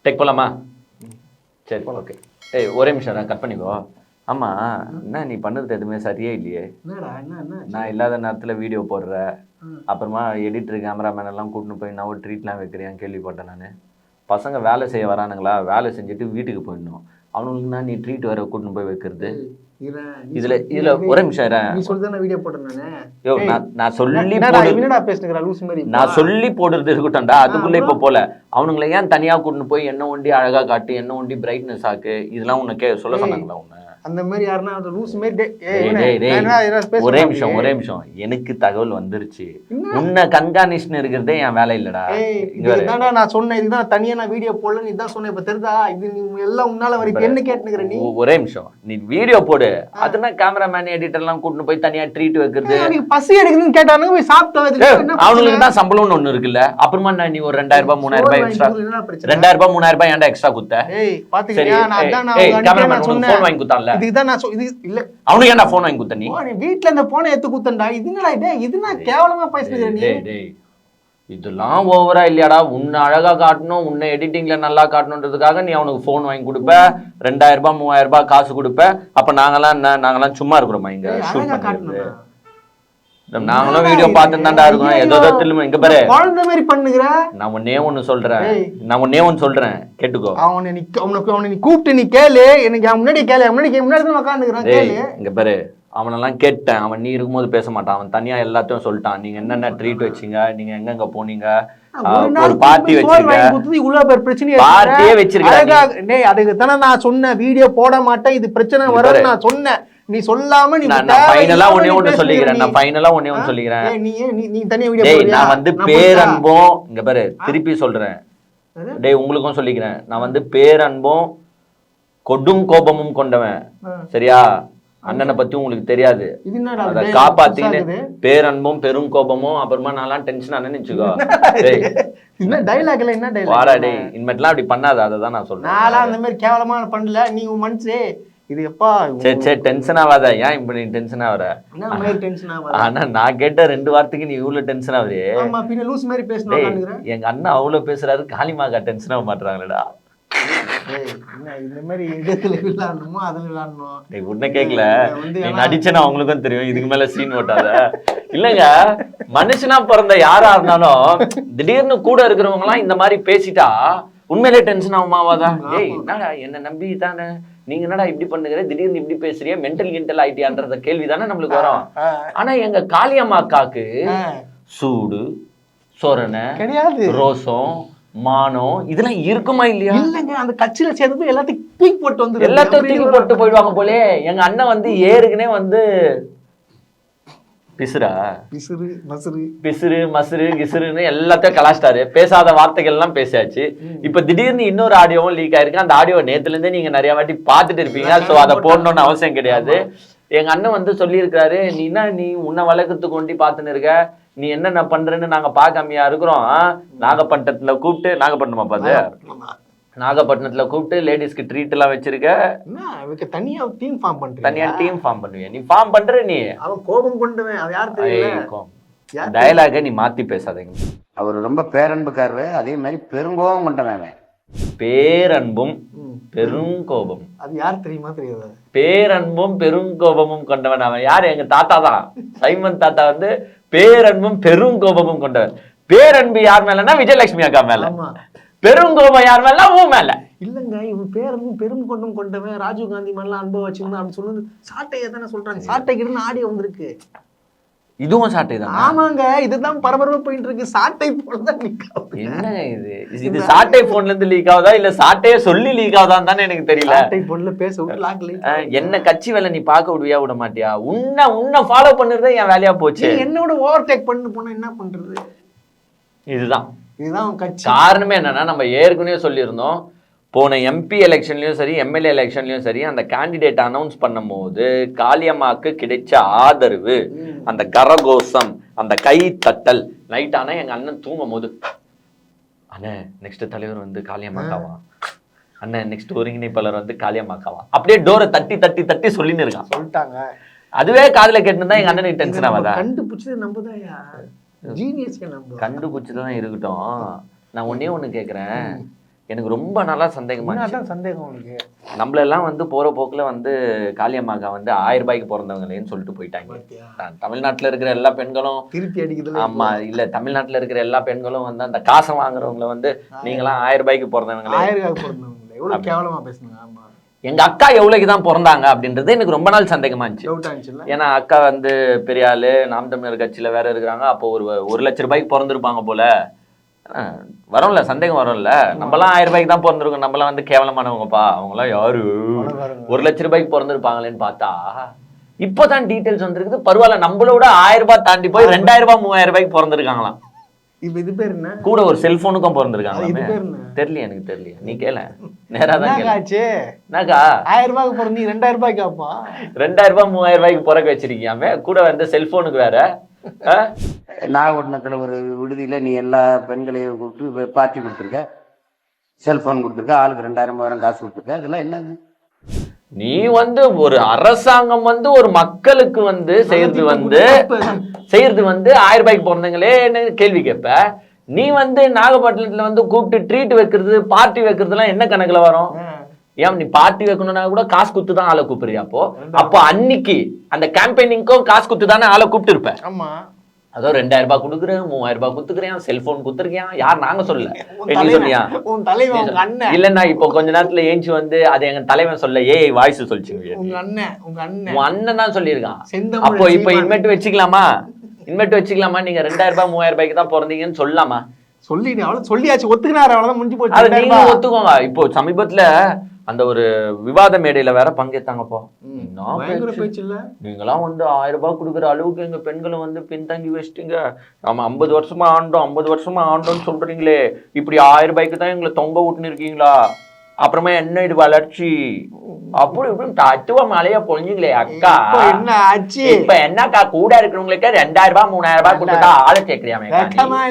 Take போலாமா? சரி okay. ஏய் ஒரே நிமிஷம் நான் கட் பண்ணிக்கோ. ஆமா என்ன நீ பண்ணது எதுவுமே சரியே இல்லையே. நான் இல்லாத நேரத்தில் வீடியோ போடுற, அப்புறமா எடிட்டர் கேமராமேன் எல்லாம் கூட்டின்னு போய் நான் ஒரு ட்ரீட்லாம் வைக்கிறியான்னு கேள்விப்பட்டேன். நான் பசங்க வேலை செய்ய வரானுங்களா, வேலை செஞ்சுட்டு வீட்டுக்கு போயிடணும், அவனுங்களுக்கு நீ ட்ரீட் வேற கூட்டின்னு போய் வைக்கிறது. இதுல ஒரே நிமிஷம் நான் சொல்லி போடுறது இருக்கட்டும்டா, அதுக்குள்ள இப்ப போல அவனுங்களை ஏன் தனியா கூட்டின்னு போய் என்ன ஒண்டி அழகா காட்டு, என்ன ஒண்டி பிரைட்னஸ் ஆக்கு, இதெல்லாம் உனக்கு சொல்ல சொன்னாங்களா? உன்ன அந்த மாதிரி யாருன்னா லூஸ் மாதிரி ஒரே நிமிஷம் எனக்கு தகவல் வந்துருச்சு. உன்னை கண்காணிச்சுன்னு இருக்கிறதே என் வேலை இல்லடா. இதுதான் நான் சொன்னேன், இதுதான் தனியா நான் வீடியோ போடலன்னு இதான் சொன்னேன். இப்ப தெரியுதா இது நீ எல்லாம் உன்னால வரைக்கும் என்ன கேட்டுக்கிற நீ? ஒரே நிமிஷம் நீ வீடியோ போடு, அதுனா கேமராமேன் எடிட்டர் எல்லாம் கூட்டின்னு போய் தனியா ட்ரீட் வைக்கிறது. பசி எடுக்குதுன்னு கேட்டானுங்க போய் சாப்பிட்டு அவனுக்கு தான் சம்பளம்னு ஒண்ணு இருக்குல்ல. அப்புறமா நீ ஒரு 2000 ரூபாய் 3000 ரூபாய் எக்ஸ்ட்ரா, 2000 ரூபாய் 3000 ரூபாய் ஏன்டா எக்ஸ்ட்ரா குத்த? கேமராமேன் போன் வாங்கி குத்தான்ல, இதுதான் நான் இது இல்ல அவனுக்கு ஏன்டா போன் வாங்கி குத்த? நீ வீட்டுல இந்த போனை எடுத்து குத்தண்டா. இதுனா கேவலமா பேசுறீங்க நீ. இதெல்லாம் ஓவரா இல்லையாடா? உன்னை அழகா காட்டணும், உன்னை எடிட்டிங்ல நல்லா காட்டணுன்றதுக்காக நீ அவனுக்கு போன் வாங்கி கொடுப்ப, 2000 ரூபாய் 3000 ரூபாய் காசு கொடுப்ப. அப்ப நாங்கெல்லாம் சும்மா இருக்கிறோமா இங்க ஷூட் பண்றது? நாங்களும் வீடியோ பார்த்துட்டு தான்டா இருக்கோம். ஏதோ திரும்ப இங்க பாரு குழந்தை மாதிரி பண்ணுகிற. நான் ஒன்னே ஒன்னு சொல்றேன் கேட்டுக்கோ. அவனை நீ கூப்பிட்டு நீ கேளு, எனக்கு முன்னாடி உட்காந்துக்கிறான் கேளு. இங்க பாரு அவனெல்லாம் கேட்டேன், அவன் நீ இருக்கும்போது பேச மாட்டான். அவன் தனியா எல்லாத்தையும் சொல்லிட்டான். நீங்க என்னென்ன ட்ரீட் வச்சீங்க, நீங்க எங்க போனீங்க, ஒரு பார்ட்டி வச்சிருக்கேன், பார்ட்டியே வச்சிருக்கேன். அதுக்கு தானே நான் சொன்னேன் வீடியோ போட மாட்டேன், இது பிரச்சனை வரும் நான் சொன்னேன். நீ சொல்லாம நீ ஃபைனலா ஒண்ணே சொல்லிக்கிறேன். நீ தனியா வீடியோ போடு. நான் வந்து பேரன்பும் இங்க பாரு திருப்பி சொல்றேன் டேய் உங்களுக்கும் சொல்லிக்கிறேன். நான் வந்து பேரன்பும் கொடும் கோபமும் கொண்டவன். சரியா? அண்ணனை பத்தி உங்களுக்கு தெரியாது, அத காப்பாத்தின்னு பேரன்பும் பெரும் கோபமும். அப்புறமா நான் டென்ஷன் ஆனேன்னு வச்சுக்கோ. வாடா டேய் இனிமேட்லாம் அப்படி பண்ணாத. அததான் நான் சொல்றேன். நான் அந்த மாதிரி கேவலமா பண்ணல. நீ உன் மனசு இது எப்பா சரி டென்ஷன் ஆகாத. ஏன் இப்ப நீ டென்ஷன் ஆகுற? ஆனா நான் கேட்ட 2 வாரத்துக்கு நீ இவ்வளவு டென்ஷன் ஆகுறியே. எங்க அண்ணன் அவ்வளவு பேசுறாரு, காளிமாக்கா டென்ஷன் ஆக மாட்டாங்களேடா. உன்ன கேக்கல, நீ நடிச்சேன்னா அவங்களுக்கும் தெரியும். இதுக்கு மேல சீன் ஓட்டாத. இல்லங்க மனுஷனா பிறந்த யாரா இருந்தாலும் திடீர்னு கூட இருக்கிறவங்க எல்லாம் இந்த மாதிரி பேசிட்டா உண்மையிலே டென்ஷன் ஆகுமாவாதா? ஏய் என்னடா என்ன நம்பி தானே நீங்க என்னடா இப்படி பண்ணுகிற, திடீர்னு இப்படி பேசுறிய, மென்டல் ஆயிட்டியான்ற கேள்விதானே நம்மளுக்கு வரும். ஆனா எங்க காளியம்மாக்காக்கு சூடு சொரணை கிடையாது, ரோசம் மானம் இதெல்லாம் இருக்குமா இல்லையா? இல்லங்க அந்த கட்சியில சேர்ந்து எல்லாத்தையும் தூக்கி போட்டு வந்து எல்லாத்தையும் தூக்கி போட்டு போயிடுவாங்க போலே. எங்க அண்ணன் வந்து ஏற்கனவே வந்து பிசுரா பிசுறு மசுறு கிசுருன்னு எல்லாத்தையும் கலாச்சிட்டாரு. பேசாத வார்த்தைகள் எல்லாம் பேசியாச்சு. இப்ப திடீர்னு இன்னொரு ஆடியோவும் லீக் ஆயிருக்கு. அந்த ஆடியோ நேத்துல இருந்தே நீங்க நிறைய வாட்டி பாத்துட்டு இருப்பீங்க. சோ அதை போடணும்னு அவசியம் கிடையாது. எங்க அண்ணன் வந்து சொல்லியிருக்காரு, நீ உன்னை வளர்க்கறதுக்கு கொண்டி பாத்துன்னு இருக்க, நீ என்னென்ன பண்றேன்னு நாங்க பாக்காமையா இருக்கிறோம். நாகப்பட்டினத்துல கூப்பிட்டு, நாகப்பட்டினமா பாத்து நாகப்பட்டினத்துல கூப்பிட்டு லேடிஸ்க்கு ட்ரீட் எல்லாம் வச்சிருக்க. தனியா டீம் ஃபார்ம் பண்ணுவேன். நீ ஃபார்ம் பண்ற, நீ அவன் கோபம் கொண்டுவேன். அது யார் தெரியும்? டயலாக நீ மாத்தி பேசாதீங்க. அவர் ரொம்ப பேரன்புக்காரரு, அதே மாதிரி பெருங்கோபம் கொண்டவன். பேரன்பும் பெருங்கோபம் அது யார் தெரியுமா? தெரியாது. பேரன்பும் பெருங்கோபமும் கொண்டவன் அவன் யாரு? எங்க தாத்தா தான், சைமன் தாத்தா வந்து பேரன்பும் பெருங்கோபமும் கொண்டவன். பேரன்பு யார் மேலன்னா விஜயலட்சுமி அக்கா மேல, பெருங்கோபம் யார் மேல உன் மேல. இல்லங்க இவன் பேரன்பும் பெரும் கொண்டும் கொண்டவன் ராஜீவ் காந்தி மேல அனுபவம் வச்சிருந்தான் அப்படின்னு சொன்னது சாட்டையை தானே சொல்றாங்க. சாட்டைக்கு ஆடியோ வந்திருக்கு. இதுவும் சாட்டை தான். ஆமாங்க இதுதான் பரபரப்பா போயிட்டு இருக்கு. சாட்டை போன்தான் லீக் ஆகுது. என்னங்க இது சாட்டை போன்ல இருந்து லீக் ஆகுதா இல்ல சாட்டையே சொல்லி லீக் ஆகுதான்னு தானே எனக்கு தெரியல. சாட்டை போன்ல பேச விட்டு என்ன கட்சி வேலை நீ பார்க்க விட மாட்டியா? உன்னை ஃபாலோ பண்ணுறதே என் வேலையா போச்சு. என்னோட ஓவர்டேக் பண்ணு போனா என்ன பண்றது? இதுதான் கட்சி. காரணமே என்னன்னா நம்ம ஏற்கனவே சொல்லியிருந்தோம், போன எம்பி எலெக்ஷன்லயும் சரி எம்எல்ஏ எலெக்ஷன்லயும் சரி அந்த கேண்டிடேட் அனௌன்ஸ் பண்ணும் போது காளியம்மாக்கு கிடைச்ச ஆதரவு, அந்த கரகோஷம், அந்த கை தட்டல். நைட் ஆனா எங்க அண்ணன் தூங்கும் போது, அண்ணே நெக்ஸ்ட் தலைவர் வந்து காளியம்மாக்காவா, அண்ணன் நெக்ஸ்ட் ஒருங்கிணைப்பாளர் வந்து காளியம்மாக்காவா, அப்படியே டோரை தட்டி தட்டி தட்டி சொல்லின்னு இருக்கான். சொல்லிட்டாங்க. அதுவே காதுல கேட்டுருந்தா எங்க அண்ணனுக்கு டென்ஷன் ஆகாதா? கண்டுபிடிச்சது நம்பதாயா, கண்டுபிடிச்சதான் இருக்கட்டும். நான் ஒன்னே ஒண்ணு கேக்குறேன், எனக்கு ரொம்ப நல்லா சந்தேகமா சந்தேகம் உனக்கு. நம்மளெல்லாம் வந்து போற போக்குல வந்து காளியம்மாக்கா வந்து 1000 ரூபாய்க்கு பிறந்தவங்களேன்னு சொல்லிட்டு போயிட்டாங்க. தமிழ்நாட்டுல இருக்கிற எல்லா பெண்களும் திருப்பி அடிக்குது. ஆமா இல்ல, தமிழ்நாட்டுல இருக்கிற எல்லா பெண்களும் வந்து அந்த காசை வாங்குறவங்களை வந்து நீங்களாம் 1000 ரூபாய்க்கு பிறந்தவங்களே, 1000 ரூபாய்க்கு பிறந்தவங்களே எவ்வளவு கேவலமா பேசுனாங்க. ஆமா, எங்க அக்கா எவ்வளவுக்கு தான் பிறந்தாங்க அப்படின்றது எனக்கு ரொம்ப நாள் சந்தேகமா இருந்துச்சு. ஏன்னா அக்கா வந்து பெரிய ஆளு, நாம் தமிழர் கட்சியில வேற இருக்கிறாங்க. அப்போ ஒரு 1 லட்சம் ரூபாய்க்கு பிறந்திருப்பாங்க போல. வரும்ல, சந்தேகம் வரும்ல. நம்மளாம் 1000 ரூபாய்க்கு தான் பிறந்திருக்கோம், நம்மளாம் வந்து கேவலமானவங்கப்பா, அவங்களாம் யாரு 1 லட்சம் ரூபாய்க்கு பிறந்திருப்பாங்களேன்னு பார்த்தா இப்பதான் டீடைல்ஸ் வந்திருக்குது. பரவாயில்ல, நம்மளோட 1000 ரூபாய் தாண்டி போய் 2000 ரூபாய் 3000 ரூபாய்க்கு பிறந்திருக்காங்களாம். இப்ப இது பேர் என்ன? கூட ஒரு செல்போனுக்கும் பிறந்திருக்காங்க. இது பேர் என்ன தெரியல, எனக்கு தெரியல. நீ கேள, நேராதான் கேளாச்சு. என்னக்கா 1000 ரூபாய்க்கு பிறந்தீங்க, 2000 ரூபாய்க்கு ஆப்பா, 2000 ரூபாய் 3000 ரூபாய்க்கு பிறக்க வச்சிருக்கியாமே. கூட வந்து செல்போனுக்கு வேற. நாகப்பட்டினத்துல ஒரு விடுதியில நீ எல்லா பெண்களையும் கூப்பிட்டு பார்ட்டி கொடுத்துருக்க, செல்போன் கொடுத்துருக்க, ஆளுக்கு 2000 3000 காசு கொடுத்துருக்க. அதெல்லாம் என்னது? நீ வந்து ஒரு அரசாங்கம் வந்து ஒரு மக்களுக்கு வந்து செய்யறது வந்து 1000 ரூபாய்க்கு பிறந்தங்களே கேள்வி கேட்ப. நீ வந்து நாகப்பட்டினத்துல வந்து கூப்பிட்டு ட்ரீட் வைக்கிறது, பார்ட்டி வைக்கிறது எல்லாம் என்ன கணக்குல வரும்? ஏன் நீ பார்ட்டி வைக்கணும்னா கூட காசு குத்து தான் ஆளை கூப்பிடுறியா? அப்போ அன்னைக்கு அந்த கேம்பெயினிங்க்கும் காசு குத்து தானே ஆளை கூப்பிட்டு இருப்ப. ஆமா, அதோ 2000 ரூபாய் கொடுக்குறேன், 3000 ரூபாய் கொடுத்துக்கிறேன், செல்போன் கொடுத்துருக்கியான். யார் நாங்க சொல்லல, நீ சொன்னியா? இல்லன்னா இப்போ கொஞ்ச நேரத்துல ஏஞ்சி வந்து அது எங்க தலைவன் சொல்ல ஏய் வாய்ஸ் சொல்லிச்சு. உங்க அண்ணன் தான் சொல்லியிருக்கான். அப்போ இப்ப இன்வெர்ட் வச்சுக்கலாமா? இன்வெர்ட் வச்சுக்கலாமா? நீங்க 2000 ரூபாய் 3000 ரூபாய்க்கு தான் பிறந்தீங்கன்னு சொல்லலாமா? சொல்லிடு, அவ்வளவு சொல்லியாச்சு, ஒத்துக்கினாரு, அவ்வளவுதான் முடிஞ்சு போச்சு. அது நீங்க ஒத்துக்கோங்க. இப்போ சமீபத்துல அந்த ஒரு விவாத மேடையில வேற பங்கேற்றாங்கப்போ. நீங்களாம் வந்து 1000 ரூபாய் கொடுக்குற அளவுக்கு எங்க பெண்களும் வந்து பின்தங்கி வச்சிட்டீங்க, நம்ம 50 வருஷமா ஆண்டோம் 50 வருஷமா ஆண்டோம்னு சொல்றீங்களே, இப்படி 1000 ரூபாய்க்கு தான் எங்களை தொங்க விட்டுன்னு இருக்கீங்களா? அப்புறமா என்ன இது வளர்ச்சி அப்படி இப்படின்னு தத்துவ மலைய பொழிஞ்சுங்களே அக்கா. என்ன ஆச்சு இப்ப என்னக்கா கூட இருக்கிறவங்களுக்கு 2000 ரூபாய் 3000 ரூபாய் கொடுத்தா ஆளை சேர்க்கிறியாமே?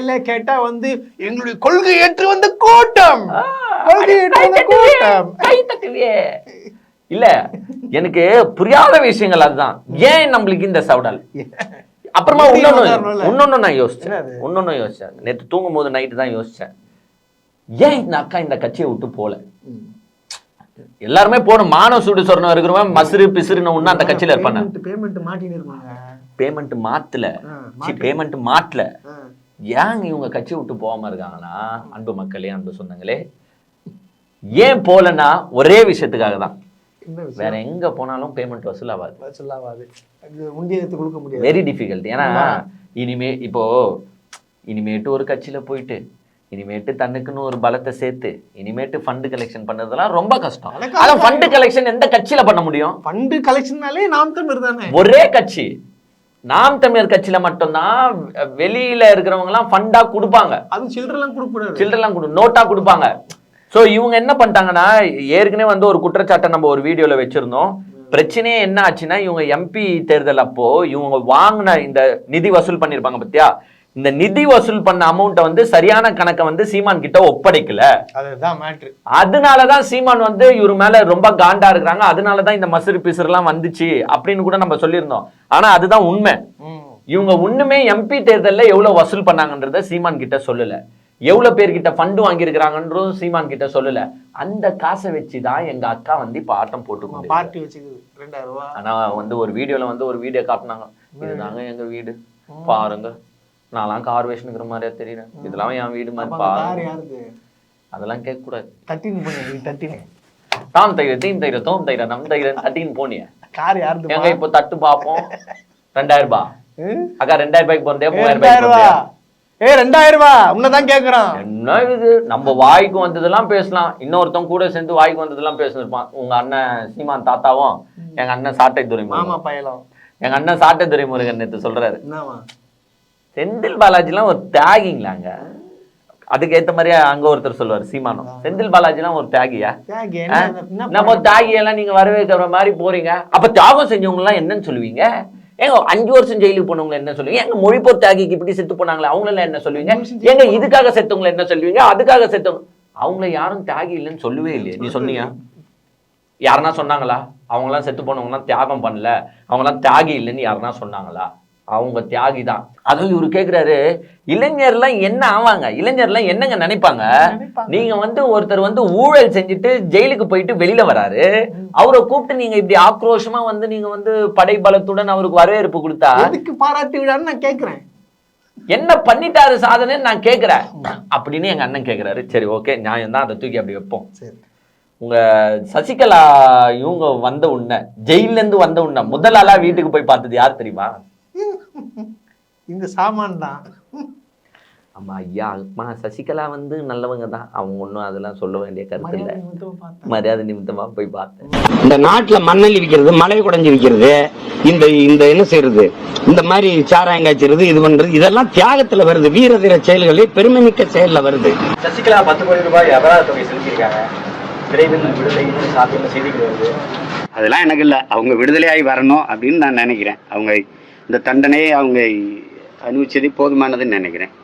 இல்ல கேட்டா வந்து எங்களுடைய கொள்கை ஏற்று வந்த கூட்டம், இல்ல எனக்கு புரியாத விஷயங்கள் அதுதான். ஏன் நம்மளுக்கு இந்த சவுடல்? அப்புறமா இன்னொன்னு நான் யோசிச்சேன். நேற்று தூங்கும் போது நைட்டு தான் யோசிச்சேன், ஏன் இந்த அக்கா இந்த கட்சியை விட்டு போல? எல்லாருமே போன மான சூடு சொன்ன இருக்கிறவன் மசுறு பிசுறுன்னு ஒண்ணு அந்த கட்சியில இருப்பாங்க. பேமெண்ட் மாட்டல. ஏங்க இவங்க கட்சி விட்டு போகாம இருக்காங்கன்னா, அன்பு மக்களே, அன்பு சொந்தங்களே, ஏன் போலன்னா ஒரே விஷயத்துக்காக தான். வேற எங்க போனாலும் பேமெண்ட் வசூலாவாது. Very difficult. ஏன்னா இனிமேட்டு ஒரு கட்சியில போயிட்டு இனிமேட்டு தன்னுக்குன்னு ஒரு பலத்தை சேர்த்து இனிமேட்டு ஃபண்டு கலெக்ஷன் பண்ணதெல்லாம் ரொம்ப கஷ்டம். அதான் ஃபண்டு கலெக்ஷன் எந்த கட்சியில பண்ண முடியும்? ஃபண்டு கலெக்ஷன்னாலே நாம் தமிழர் தானே, ஒரே கட்சி. நாம் தமிழர் கட்சியில மட்டும்தான் வெளியில இருக்கிறவங்க எல்லாம் ஃபண்டா கொடுப்பாங்க. அது சில்லறெல்லாம் கொடுக்கூடாது, சில்லறெல்லாம் நோட்டா கொடுப்பாங்க. ஸோ இவங்க என்ன பண்ணிட்டாங்கன்னா, ஏற்கனவே வந்து ஒரு குற்றச்சாட்டை நம்ம ஒரு வீடியோல வச்சிருந்தோம். பிரச்சனையே என்ன ஆச்சுன்னா, இவங்க எம்பி தேர்தல் அப்போ இவங்க வாங்கின இந்த நிதி வசூல் பண்ணிருப்பாங்க பத்தியா, இந்த நிதி வசூல் பண்ண அமௌண்ட்டை வந்து சரியான கணக்கை வந்து சீமான் கிட்ட ஒப்படைக்கல. அதனாலதான் சீமான் வந்து இவரு மேல ரொம்ப காண்டா இருக்கிறாங்க. அதனாலதான் இந்த மசுறு பிசுறு எல்லாம் வந்துச்சு அப்படின்னு கூட நம்ம சொல்லியிருந்தோம். ஆனா அதுதான் உண்மை. இவங்க ஒண்ணுமே எம்பி தேர்தல்ல எவ்வளவு வசூல் பண்ணாங்கன்றத சீமான் கிட்ட சொல்லல, எவ்வளவு பேர்கிட்ட ஃபண்டு வாங்கியிருக்கிறாங்கன்றதும் சீமான் கிட்ட சொல்லல. அந்த காசை வச்சுதான் எங்க அக்கா வந்து இப்ப ஆட்டம் போட்டு பார்ட்டி வச்சுக்குது 2000 ரூபாய். ஆனா வந்து ஒரு வீடியோல வந்து ஒரு வீடியோ காட்டினாங்க, இதுதாங்க எங்க வீடு பாருங்க, நான்லாம் கார் வேஷனுங்கிற மாதிரியா தெரியல, இதெல்லாம் என் வீடு மாதிரி பாருங்க. அதெல்லாம் கேட்க கூடாது. தாம் தைர தீம் தைர தோம் தைர நம் தைர தட்டின்னு போனிய கார் யாரு எங்க இப்போ தட்டு பாப்போம். 2000 ரூபாய் அக்கா, 2000 ரூபாய்க்கு போறதே 3000 ரூபாய். 2000 ரூபாய் உன்னதான் கேக்குறான். என்ன இது, நம்ம வாய்க்கு வந்ததெல்லாம் பேசலாம், இன்னொருத்தவங்க கூட சேர்ந்து வாய்க்கு வந்ததெல்லாம் பேசிருப்பான். உங்க அண்ணன் சீமான் தாத்தாவும் எங்க அண்ணன் சாட்டை துரைமுருகன், எங்க அண்ணன் சாட்டை துரைமுருகன் நேத்து சொல்றாரு, செந்தில் பாலாஜிலாம் ஒரு தியாகிங்களாங்க. அதுக்கு ஏத்த மாதிரியா அங்க ஒருத்தர் சொல்லுவார் சீமானம், செந்தில் பாலாஜிலாம் ஒரு தியாகியா? நம்ம தியாகியெல்லாம் நீங்க வரவேற்கிற மாதிரி போறீங்க. அப்ப தியாகம் செஞ்சவங்க எல்லாம் என்னன்னு சொல்லுவீங்க? ஏங்க 5 வருஷம் ஜெயிலுக்கு போனவங்க என்ன சொல்லுவீங்க? எங்க மொழிப்போர் தியாகிக்கு இப்படி செத்து போனாங்களே அவங்கள எல்லாம் என்ன சொல்லுவீங்க? எங்க இதுக்காக செத்தவங்களை என்ன சொல்லுவீங்க? அதுக்காக செத்தவங்க அவங்கள யாரும் தியாகி இல்லைன்னு சொல்லவே இல்லையே. நீ சொன்னீங்க? யாருன்னா சொன்னாங்களா? அவங்களாம் செத்து போனவங்கலாம் தியாகம் பண்ணல, அவங்களாம் தியாகி இல்லைன்னு யாருன்னா சொன்னாங்களா? அவங்க தியாகி தான். அதுவும் இவரு கேக்குறாரு, இளைஞர்லாம் என்ன ஆவாங்க, இளைஞர்லாம் என்னங்க நினைப்பாங்க, நீங்க வந்து ஒருத்தர் வந்து ஊழல் செஞ்சுட்டு ஜெயிலுக்கு போயிட்டு வெளியில வராரு, அவரை கூப்பிட்டு நீங்க இப்படி ஆக்ரோஷமா வந்து நீங்க வந்து படைபலத்துடன் அவருக்கு வரவேற்பு கொடுத்தா எதுக்கு பாராட்டி விடான்னு நான் கேக்குறேன். என்ன பண்ணிட்டாரு சாதனைன்னு நான் கேக்குறேன் அப்படின்னு எங்க அண்ணன் கேக்குறாரு. சரி ஓகே, நியாயம் தான், அதை தூக்கி அப்படி வைப்போம். சரி, உங்க சசிகலா இவங்க வந்த உடனே, ஜெயில இருந்து வந்த உடனே முதல் ஆளா வீட்டுக்கு போய் பார்த்தது யார் தெரியுமா? இந்த சாமான் தான். ஆமா ஐயா, அம்மா சசிகலா வந்து நல்லவங்க தான், அவங்க ஒன்றும் அதெல்லாம் சொல்ல வேண்டிய கருத்து இல்லை, மரியாதை நிமித்தமா போய் பார்த்தேன். இந்த நாட்டுல மண்ணெல்லி விற்கிறது, மலை குடைஞ்சு விற்கிறது, இந்த இந்த என்ன செய்யறது, இந்த மாதிரி சாராயம் காய்ச்சறது, இது பண்றது, இதெல்லாம் தியாகத்துல வருது, வீர தீர செயல்களே பெருமை மிக்க செயல்ல வருது. சசிகலா 10 கோடி ரூபாய் அபராத தொகை செலுத்தியிருக்காங்க, விரைவில் விடுதலை சாத்தியம் செய்திகள் வருது. அதெல்லாம் எனக்கு இல்லை, அவங்க விடுதலையாகி வரணும் அப்படின்னு நான் நினைக்கிறேன். அவங்க இந்த தண்டனையை அவங்க அனுபவிச்சது போதுமானதுன்னு நினைக்கிறேன்.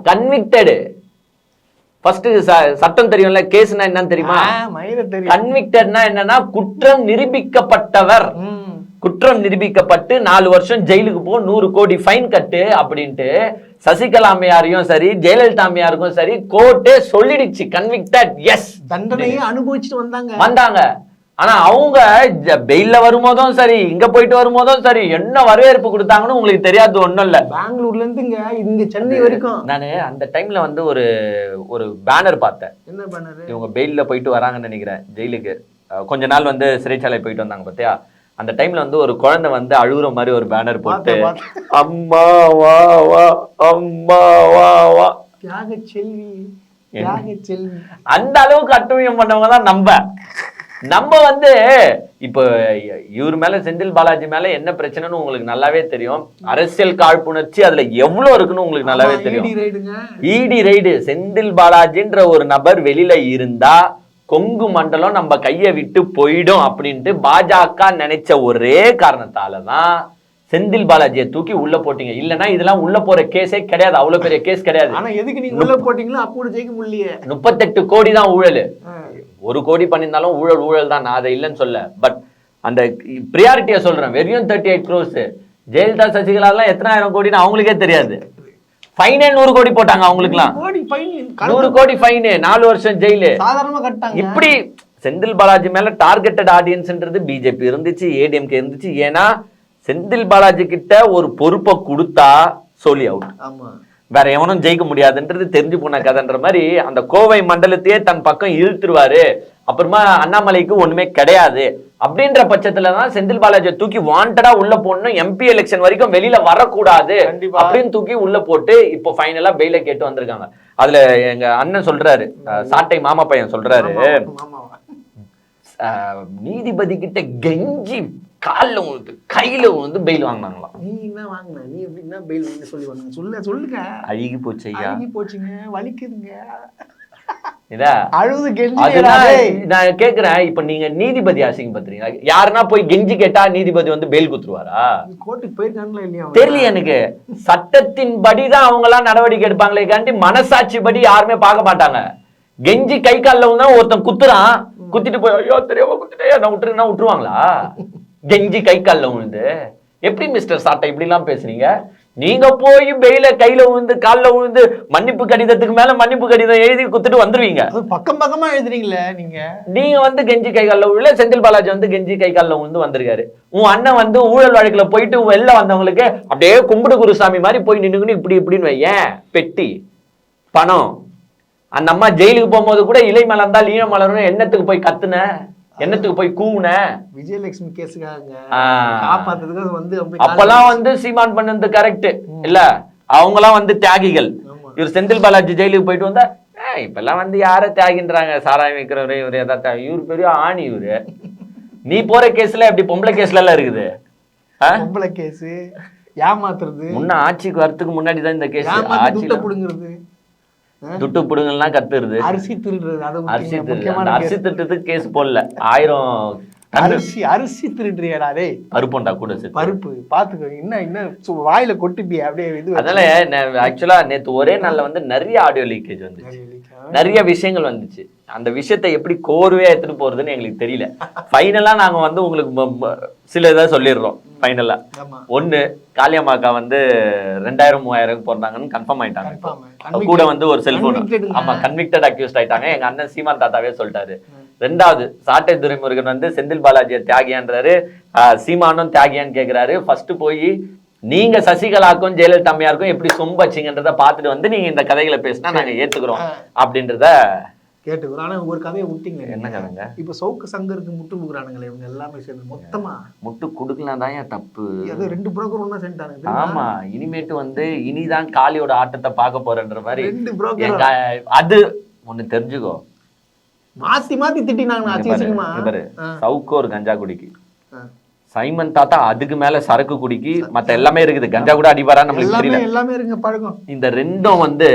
கன்விக்டடு ஃபர்ஸ்ட் சட்டம் தெரியும்ல, கேஸ்னா என்னன்னு தெரியுமா? கன்விக்டட்னா என்னன்னா குற்றம் நிரூபிக்கப்பட்டவர், குற்றம் நிரூபிக்கப்பட்டு 4 வருஷம் ஜெயிலுக்கு போ, 100 கோடி ஃபைன் கட்டு அப்படின்ட்டு சசிகலா அம்மையாரையும் சரி ஜெயலலிதா அம்மையாருக்கும் சரி கோர்ட்டே சொல்லிடுச்சு, கன்விக்டட், எஸ், தண்டனையை அனுபவிச்சுட்டு வந்தாங்க. ஆனா அவங்க பெயில்ல வரும்போதும் சரி, இங்க போயிட்டு வரும்போதும் சரி, என்ன வரவேற்பு கொடுத்தாங்கன்னு உங்களுக்கு தெரியாது ஒண்ணும் இல்ல. பெங்களூர்ல இருந்து இங்க சென்னை வரைக்கும் நானு அந்த டைம்ல வந்து ஒரு பேனர் பார்த்தேன். என்ன பேனர்? இவங்க பெயில்ல போயிட்டு வராங்கன்னு நினைக்கிறேன் ஜெயிலுக்கு, கொஞ்ச நாள் வந்து சிறைச்சாலை போயிட்டு வந்தாங்க பாத்தியா, அந்த டைம்ல வந்து ஒரு குழந்தை வந்து அழுகுற மாதிரி ஒரு பேனர் போட்டு, அம்மா வா வா அம்மா வா வா தியாக செல்வி, தியாக செல்வி, அந்த அளவுக்கு அட்டுழியம் பண்ணவங்க தான் நம்ம வந்து இப்ப இவர் மேல செந்தில் பாலாஜி மேல என்ன பிரச்சனைன்னு உங்களுக்கு நல்லாவே தெரியும். அரசியல் காழ்ப்புணர்ச்சி அதுல எவ்வளவு இருக்குன்னு உங்களுக்கு நல்லாவே தெரியும். இடி ரைடு, செந்தில் பாலாஜின்ற ஒரு நபர் வெளியில இருந்தா கொங்கு மண்டலம் நம்ம கையை விட்டு போயிடும் அப்படின்ட்டு பாஜக நினைச்ச ஒரே காரணத்தாலதான் செந்தில் பாலாஜியை தூக்கி உள்ள போட்டீங்க. இல்லன்னா இதெல்லாம் உள்ள போற கேஸே கிடையாது, அவ்வளவு பெரிய கேஸ் கிடையாது. ஆனா எதுக்கு நீங்க உள்ள போட்டீங்களோ அப்போ ஜெயிக்க முடியலையே. 38 கோடி தான் ஊழல், 1 கோடி பண்ணியிருந்தாலும் ஊழல் தான், நான் அதை இல்லைன்னு சொல்ல. பட் அந்த பிரியாரிட்டியை சொல்றேன், வெறும் 38 crores. ஜெயலலிதா சசிகலா எல்லாம் எத்தனை ஆயிரம் கோடின்னு அவங்களுக்கே தெரியாது. ஃபைனே 100 கோடி போட்டாங்க அவங்களுக்குலாம், 100 கோடி ஃபைன், 4 வருஷம் ஜெயிலு சாதாரணமா கட்டாங்க. இப்படி செந்தில் பாலாஜி மேல டார்கெட்டட் ஆடியன்ஸ்ன்றது பிஜேபி இருந்துச்சு, ஏடிஎம்கே இருந்துச்சு. ஏன்னா செந்தில் பாலாஜி கிட்ட ஒரு பொறுப்பை கொடுத்தா சொல்லி அவுட், வேற எவனும் ஜெயிக்க முடியாதுன்றது தெரிஞ்சு போன கதைன்ற மாதிரி அந்த கோவை மண்டலத்தையே தன் பக்கம் இழுத்துருவாரு. அப்புறமா அண்ணாமலைக்கு ஒண்ணுமே கிடையாது அப்படின்ற பட்சத்துலதான் செந்தில் பாலாஜியை தூக்கி வாண்டடா உள்ள போடணும், எம்பி எலெக்ஷன் வரைக்கும் வெளியில வரக்கூடாது அப்படின்னு தூக்கி உள்ள போட்டு இப்போ ஃபைனலா பெயில கேட்டு வந்திருக்காங்க. அதுல எங்க அண்ணன் சொல்றாரு, சாட்டை மாமா பையன் சொல்றாரு, நீதிபதி கிட்ட கெஞ்சி காலில் வந்து கையில வந்து பெயில் வாங்கினாங்களாம். நீ என்ன வாங்கின, நீ எப்படின்னா பெயில் வாங்க சொல்லி வாங்க சொல்லுங்க. அழுகி போச்சு ஐயா, அழுகி போச்சுங்க, வலிக்குதுங்க. நான் கேக்குறேன், இப்ப நீங்க நீதிபதி அசிங்கப்படுத்துறீங்க. யாருன்னா போய் கெஞ்சி கேட்டா நீதிபதி வந்து பெயில் குத்துருவாரா? கோர்ட்டுக்கு போயிருக்காங்களா இல்லையா தெரியல எனக்கு. சட்டத்தின் படிதான் அவங்க எல்லாம் நடவடிக்கை எடுப்பாங்களே காண்டி மனசாட்சி படி யாருமே பார்க்க மாட்டாங்க. கெஞ்சி கை காலில் தான் ஒருத்தன் குத்துறான், குத்திட்டு போய் ஐயோ தெரியாம குத்துட்டே நான் விட்டுருவாங்களா? கெஞ்சி கை காலில் விழுந்து எப்படி மிஸ்டர் சாட்டை இப்படி எல்லாம் பேசுறீங்க? நீங்க போய் பெயில கையில விழுந்து காலில் விழுந்து மன்னிப்பு கடிதத்துக்கு மேல மன்னிப்பு கடிதம் எழுதி குத்துட்டு வந்துருவீங்க. பக்கம் பக்கமா எழுதுறீங்களே நீங்க வந்து கெஞ்சி கை காலில் விழு. செந்தில் பாலாஜி வந்து கெஞ்சி கை காலில் விழுந்து வந்திருக்காரு. உன் அண்ணன் வந்து ஊழல் வழக்குல போயிட்டு வெளில வந்தவங்களுக்கு அப்படியே கும்பிடு குருசாமி மாதிரி போய் நின்னுக்குன்னு இப்படி இப்படின்னு வையேன் பெட்டி பணம். அந்த அம்மா ஜெயிலுக்கு போகும்போது கூட இலை மலர்ந்தால் ஈழ மலர்னு எண்ணத்துக்கு போய் கத்துன, என்னத்துக்கு போய் கூவுன? விஜயலட்சுமி கேஸுக்காக காப்பாத்துறதுக்கு வந்து அப்பெல்லாம் வந்து சீமான் பண்ணது கரெக்ட் இல்ல, அவங்கலாம் வந்து தியாகிகள். இவர் செந்தில் பாலாஜி ஜெயிலுக்கு போயிட்டு வந்தா இப்பெல்லாம் வந்து யார தியாகின்றாங்க, சாராயம் வைக்கிறவரு இவரு ஏதாவது, இவரு பெரிய ஆணி இவரு. நீ போற கேஸ்ல எப்படி பொம்பளை கேஸ்ல எல்லாம் இருக்குது? பொம்பளை கேஸ் ஏமாத்துறது முன்ன ஆட்சிக்கு வரதுக்கு முன்னாடி தான் இந்த கேஸ். ஆட்சியில புடுங்குறது, துட்டு புடுங்கலாம் கத்துறது, அரிசி திருடுறது, அரிசி திருடுறதுக்கு கேஸ் போடல. 1000 அரிசி திருடுறியடா டேய். பருப்புண்டா கூட சேர்த்து. பருப்பு பாத்துக்கோ, என்ன வாயில கொட்டிப்பியா அப்படியே இது. அதனால ஆக்சுவலா நேத்து ஒரே நாள்ல வந்து நிறைய ஆடியோ லீக்கேஜ் வந்துச்சு, நிறைய விஷயங்கள் வந்துச்சு. அந்த விஷயத்தை எப்படி கோர்வையா எடுத்துட்டு போறதுன்னு எங்களுக்கு தெரியல. ஃபைனலா நாங்க வந்து உங்களுக்கு சில இதை சொல்லிடுறோம். ஃபைனலா ஒண்ணு, காளியம்மாக்கா வந்து 2000-3000 போறாங்கன்னு கன்ஃபார்ம் ஆயிட்டாங்க. கூட வந்து ஒரு செல்போன், ஆமா கன்விக்டட் அக்யூஸ்ட் ஆயிட்டாங்க. எங்க அண்ணன் சீமான் தாத்தாவே சொல்லிட்டாரு. ரெண்டாவது, சாட்டை துரைமுருகன் வந்து செந்தில் பாலாஜியை தியாகியான்றாரு, சீமானும் தியாகியான்னு கேட்கிறாரு. ஃபர்ஸ்ட் போய் நீங்க சசிகலாக்கும் ஜெயலலிதா அம்மையாருக்கும் எப்படி சொம்பச்சிங்கன்றத பார்த்துட்டு வந்து நீங்க இந்த கதைகளை பேசினா நாங்க ஏத்துக்கிறோம் அப்படின்றத கேட்டுக்கிறோம். ஆனா ஒரு கதையை விட்டீங்க. என்ன கதைங்க? இப்ப சவுக்கு சங்கருக்கு முட்டு கொடுக்குறானுங்களே இவங்க எல்லாமே சேர்ந்து மொத்தமா. முட்டு கொடுக்கலாம் தான் ஏன் தப்பு? அது 2 புரோக்கர் ஒண்ணா செஞ்சாங்க. ஆமா, இனிமேட்டு வந்து இனிதான் காளியோட ஆட்டத்தை பார்க்க போறேன்ற மாதிரி 2 புரோக்கர். அது ஒண்ணு தெரிஞ்சுக்கோ, மாத்தி மாத்தி திட்டினாங்க. சவுக்கு ஒரு கஞ்சா குடிக்கு, சைமன் தாத்தா அதுக்கு மேல சரக்கு குடிக்கி, மத்த எல்லாமே இருக்குது. கஞ்சா கூட அடிபாரா நம்மளுக்கு தெரியல, எல்லாமே இருக்கு பழக்கம். இந்த ரெண்டும் வந்து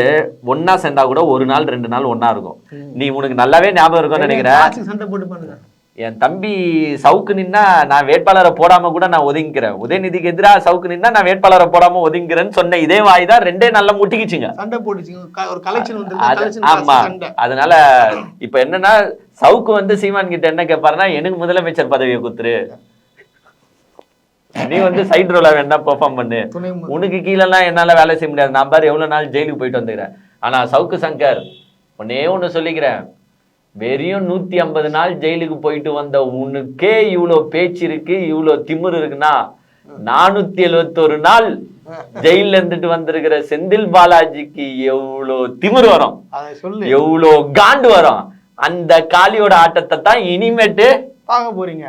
ஒன்னா சேர்ந்தா கூட 1 நாள் 2 நாள் ஒன்னா இருக்கும். நீ உனக்கு நல்லாவே ஞாபகம் இருக்கும்னு நினைக்கிறேன். சண்டை போட்டு பண்ணுங்க. என் தம்பி சவுக்கு நின்னா நான் வேட்பாளரை போடாம கூட நான் ஒதுங்கிக்கிறேன், உதயநிதிக்கு எதிராக சவுக்கு நின்னா நான் வேட்பாளரை போடாம ஒதுங்கிறேன்னு சொன்ன இதே வாய் தான் 2 நாள்ல முட்டிக்கிச்சுங்க, சண்டை போட்டுச்சுங்க. ஒரு கலெக்ஷன் வந்து. ஆமா, அதனால இப்ப என்னன்னா சவுக்கு வந்து சீமான் கிட்ட என்ன கேட்பாருன்னா, எனக்கு முதலமைச்சர் பதவியை குத்துரு, நீ வந்து சைட் ரோலா வேணா பெர்ஃபார்ம் பண்ணு, உனக்கு கீழெல்லாம் என்னால வேலை செய்ய முடியாது, நான் பாரு எவ்வளவு நாள் ஜெயிலுக்கு போயிட்டு வந்துக்கிறேன். ஆனா சவுக்கு சங்கர் ஒன்னே ஒண்ணு சொல்லிக்கிறேன், வெறும் 150 நாள் ஜெயிலுக்கு போயிட்டு வந்த உனக்கே இவ்வளவு பேச்சு இருக்கு, இவ்வளவு திமிரு இருக்குன்னா 471 நாள் ஜெயில இருந்துட்டு வந்திருக்கிற செந்தில் பாலாஜிக்கு எவ்வளவு திமிரு வரும், எவ்வளவு காண்டு வரும். அந்த காளியோட ஆட்டத்தை தான் இனிமேட்டு பார்க்க போறீங்க.